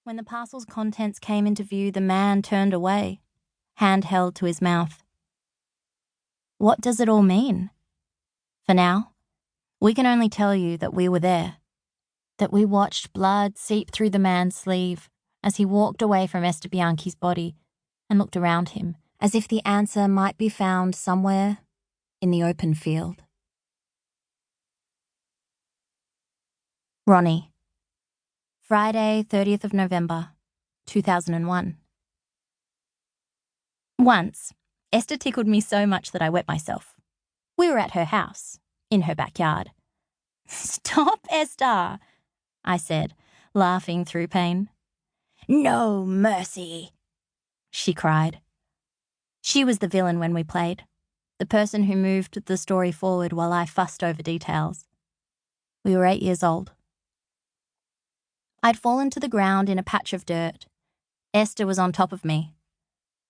When the parcel's contents came into view, the man turned away, hand held to his mouth. What does it all mean? For now, we can only tell you that we were there, that we watched blood seep through the man's sleeve as he walked away from Esther Bianchi's body and looked around him, as if the answer might be found somewhere in the open field. Ronnie. Friday, 30th of November, 2001. Once, Esther tickled me so much that I wet myself. We were at her house, in her backyard. "Stop, Esther," I said, laughing through pain. "No mercy," she cried. She was the villain when we played, the person who moved the story forward while I fussed over details. We were 8 years old. I'd fallen to the ground in a patch of dirt. Esther was on top of me.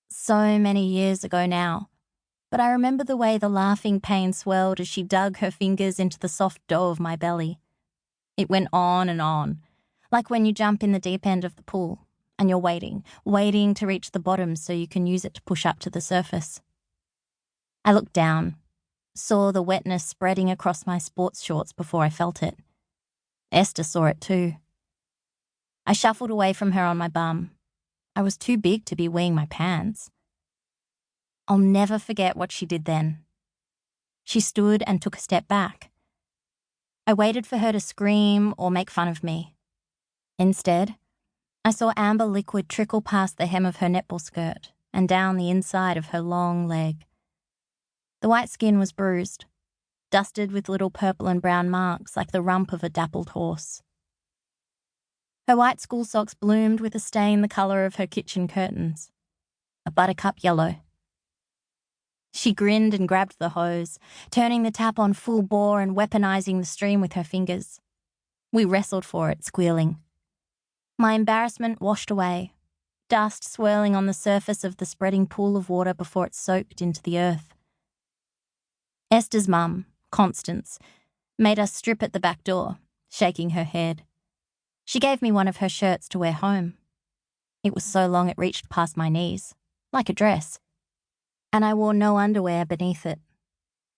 So many years ago now, but I remember the way the laughing pain swelled as she dug her fingers into the soft dough of my belly. It went on and on, like when you jump in the deep end of the pool and you're waiting to reach the bottom so you can use it to push up to the surface. I looked down, saw the wetness spreading across my sports shorts before I felt it. Esther saw it too. I shuffled away from her on my bum. I was too big to be weeing my pants. I'll never forget what she did then. She stood and took a step back. I waited for her to scream or make fun of me. Instead, I saw amber liquid trickle past the hem of her netball skirt and down the inside of her long leg. The white skin was bruised, dusted with little purple and brown marks like the rump of a dappled horse. Her white school socks bloomed with a stain the colour of her kitchen curtains, a buttercup yellow. She grinned and grabbed the hose, turning the tap on full bore and weaponizing the stream with her fingers. We wrestled for it, squealing. My embarrassment washed away, dust swirling on the surface of the spreading pool of water before it soaked into the earth. Esther's mum, Constance, made us strip at the back door, shaking her head. She gave me one of her shirts to wear home. It was so long it reached past my knees, like a dress, and I wore no underwear beneath it.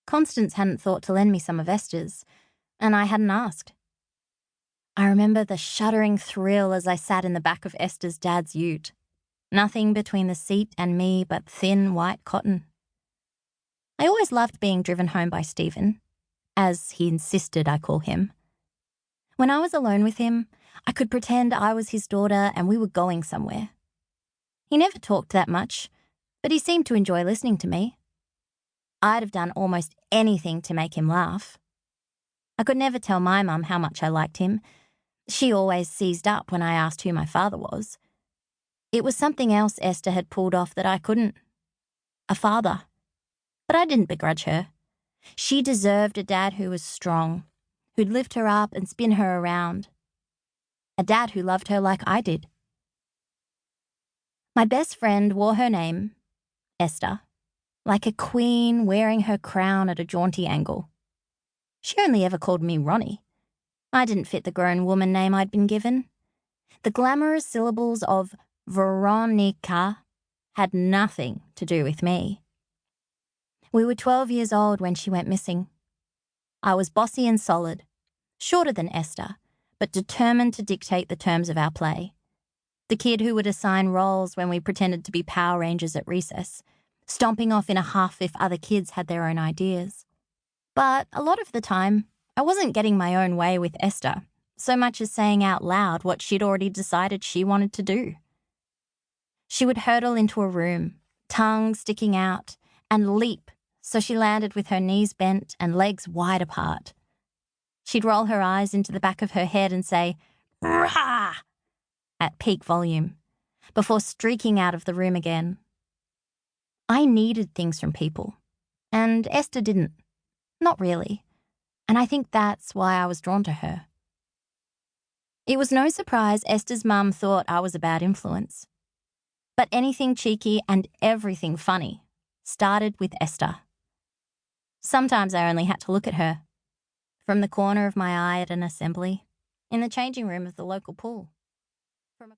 Constance hadn't thought to lend me some of Esther's, and I hadn't asked. I remember the shuddering thrill as I sat in the back of Esther's dad's ute. Nothing between the seat and me but thin white cotton. I always loved being driven home by Stephen, as he insisted I call him. When I was alone with him, I could pretend I was his daughter and we were going somewhere. He never talked that much, but he seemed to enjoy listening to me. I'd have done almost anything to make him laugh. I could never tell my mum how much I liked him. She always seized up when I asked who my father was. It was something else Esther had pulled off that I couldn't. A father. But I didn't begrudge her. She deserved a dad who was strong, who'd lift her up and spin her around. A dad who loved her like I did. My best friend wore her name, Esther, like a queen wearing her crown at a jaunty angle. She only ever called me Ronnie. I didn't fit the grown woman name I'd been given. The glamorous syllables of Veronica had nothing to do with me. We were 12 years old when she went missing. I was bossy and solid, shorter than Esther, but determined to dictate the terms of our play. The kid who would assign roles when we pretended to be Power Rangers at recess, stomping off in a huff if other kids had their own ideas. But a lot of the time, I wasn't getting my own way with Esther, so much as saying out loud what she'd already decided she wanted to do. She would hurtle into a room, tongue sticking out, and leap so she landed with her knees bent and legs wide apart. She'd roll her eyes into the back of her head and say, "Rah!" at peak volume, before streaking out of the room again. I needed things from people, and Esther didn't. Not really. And I think that's why I was drawn to her. It was no surprise Esther's mum thought I was a bad influence. But anything cheeky and everything funny started with Esther. Sometimes I only had to look at her, from the corner of my eye at an assembly, in the changing room of the local pool.